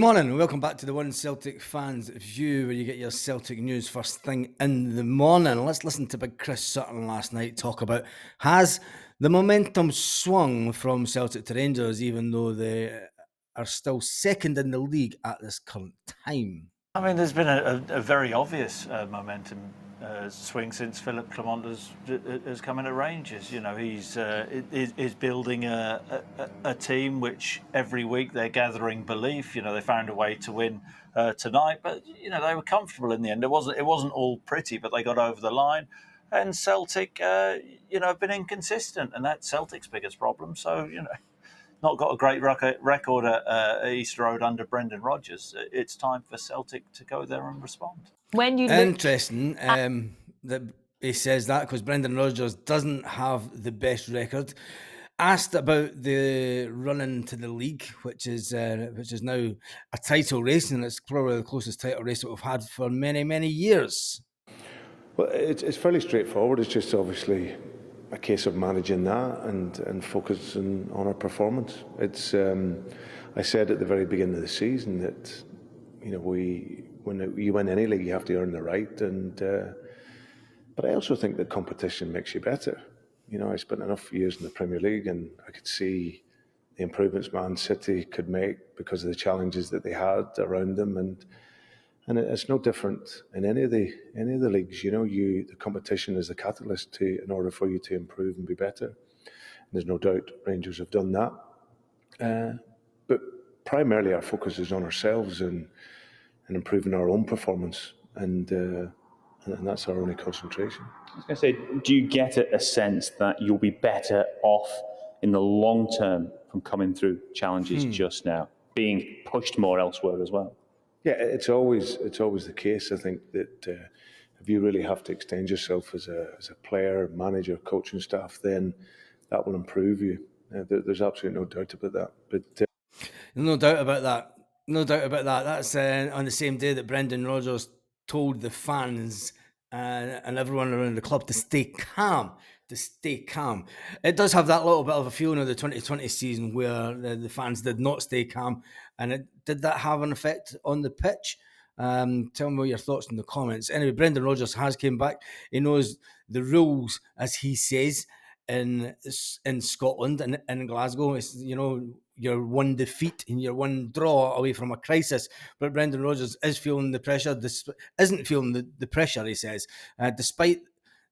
Morning and welcome back to the One Celtic Fans View, where you get your Celtic news first thing in the morning. Let's listen to Big Chris Sutton last night talk about, has the momentum swung from Celtic to Rangers, even though they are still second in the league at this current time? I mean, there's been a very obvious momentum swing since Philip Clement has come into Rangers. You know, he's building a team which every week they're gathering belief. You know, they found a way to win tonight, but you know they were comfortable in the end. It wasn't all pretty, but they got over the line. And Celtic, have been inconsistent, and that's Celtic's biggest problem. So not got a great record at Easter Road under Brendan Rodgers. It's time for Celtic to go there and respond. When you Interesting that he says that, because Brendan Rodgers doesn't have the best record. Asked about the run into the league, which is now a title race, and it's probably the closest title race that we've had for many, many years. Well, it's fairly straightforward. It's just obviously a case of managing that and focusing on our performance. It's I said at the very beginning of the season that when you win any league, you have to earn the right. But I also think that competition makes you better. You know, I spent enough years in the Premier League, and I could see the improvements Man City could make because of the challenges that they had around them, and it's no different in any of the leagues. You know, the competition is the catalyst in order for you to improve and be better. And there's no doubt Rangers have done that. But primarily our focus is on ourselves and improving our own performance, and that's our only concentration. I was going to say, do you get a sense that you'll be better off in the long term from coming through challenges just now, being pushed more elsewhere as well? Yeah, it's always the case. I think that if you really have to extend yourself as a player, manager, coaching staff, then that will improve you. There's absolutely no doubt about that. But no doubt about that. No doubt about that. That's on the same day that Brendan Rodgers told the fans and everyone around the club to stay calm. To stay calm. It does have that little bit of a feeling of the 2020 season where the fans did not stay calm. And did that have an effect on the pitch? Tell me what your thoughts in the comments. Anyway, Brendan Rodgers has came back. He knows the rules, as he says, in Scotland and in Glasgow. It's, you know, you're one defeat and you're one draw away from a crisis. But Brendan Rodgers is feeling the pressure. Isn't feeling the pressure, he says, despite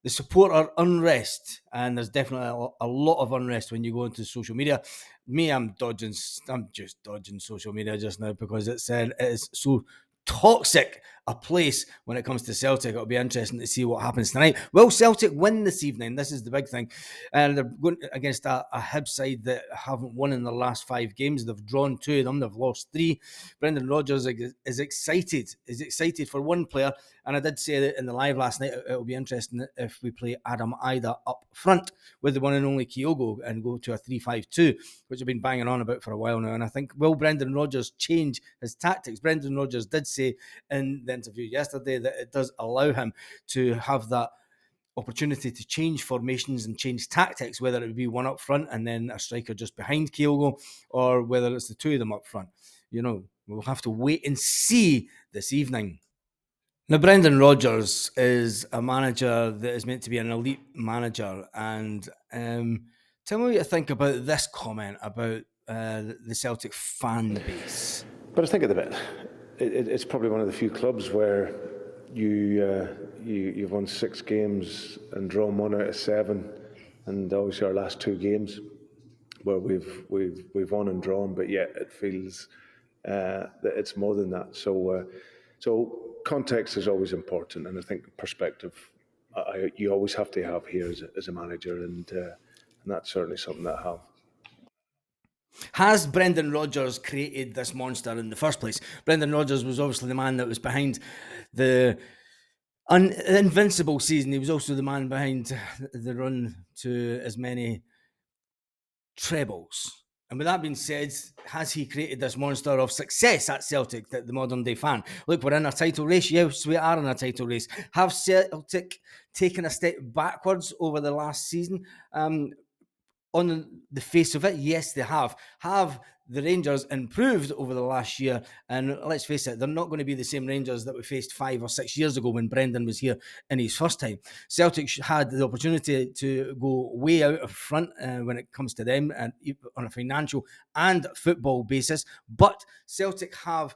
the supporter unrest. And there's definitely a lot of unrest when you go into social media. I'm just dodging social media just now because it is so toxic a place when it comes to Celtic. It'll be interesting to see what happens tonight. Will Celtic win this evening? This is the big thing. And they're going against a Hibs side that haven't won in the last 5 games. They've drawn 2 of them. They've lost 3. Brendan Rodgers is excited. Is excited for one player. And I did say that in the live last night, it'll be interesting if we play Adam Ida up front with the one and only Kyogo and go to a 3-5-2, which I've been banging on about for a while now. And I think, will Brendan Rodgers change his tactics? Brendan Rodgers did say in the interview yesterday that it does allow him to have that opportunity to change formations and change tactics, whether it would be one up front and then a striker just behind Kyogo, or whether it's the 2 of them up front. You know, we'll have to wait and see this evening. Now, Brendan Rodgers is a manager that is meant to be an elite manager. And tell me what you think about this comment about the Celtic fan base. But I think of it, it's probably one of the few clubs where you've won 6 games and drawn 1 out of 7, and obviously our last 2 games where we've won and drawn, but yet it feels that it's more than that. So context is always important, and I think perspective you always have to have here as a manager, and that's certainly something that I have. Has Brendan Rodgers created this monster in the first place? Brendan Rodgers was obviously the man that was behind the invincible season. He was also the man behind the run to as many trebles. And with that being said, has he created this monster of success at Celtic, that the modern day fan? Look, we're in a title race. Yes, we are in a title race. Have Celtic taken a step backwards over the last season? on the face of it, yes, they have. Have the Rangers improved over the last year? And let's face it, they're not going to be the same Rangers that we faced 5 or 6 years ago when Brendan was here in his first time. Celtic had the opportunity to go way out of front when it comes to them, and on a financial and football basis. But Celtic have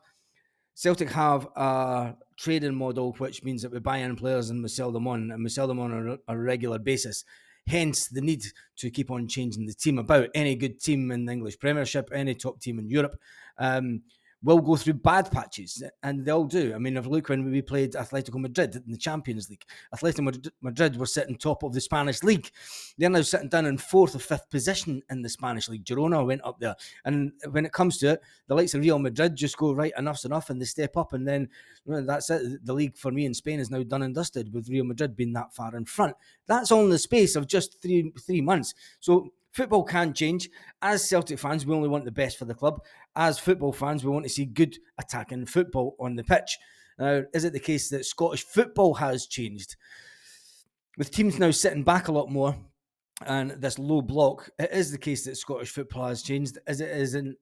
a trading model, which means that we buy in players and we sell them on, and we sell them on a regular basis. Hence, the need to keep on changing the team about. Any good team in the English Premiership, any top team in Europe, will go through bad patches, and they'll do. I mean, if look when we played Atletico Madrid in the Champions League, Atletico Madrid were sitting top of the Spanish league. They're now sitting down in 4th or 5th position in the Spanish league. Girona went up there, and when it comes to it, the likes of Real Madrid just go, right, enough's enough, and they step up, and then that's it. The league for me in Spain is now done and dusted, with Real Madrid being that far in front. That's all in the space of just three months. So football can change. As Celtic fans, we only want the best for the club. As football fans, we want to see good attacking football on the pitch. Now, is it the case that Scottish football has changed? With teams now sitting back a lot more and this low block, it is the case that Scottish football has changed. Is it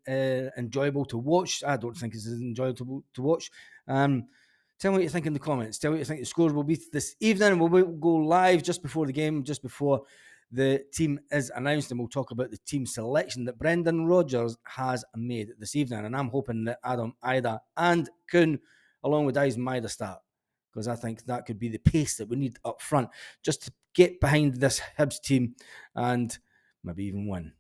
enjoyable to watch? I don't think it's as enjoyable to watch. Tell me what you think in the comments. Tell me what you think the scores will be this evening. We'll go live just before the game, just before the team is announced, and we'll talk about the team selection that Brendan Rodgers has made this evening. And I'm hoping that Adam, Ida, and Kuhn, along with Dyson Maida, start, because I think that could be the pace that we need up front just to get behind this Hibs team and maybe even win.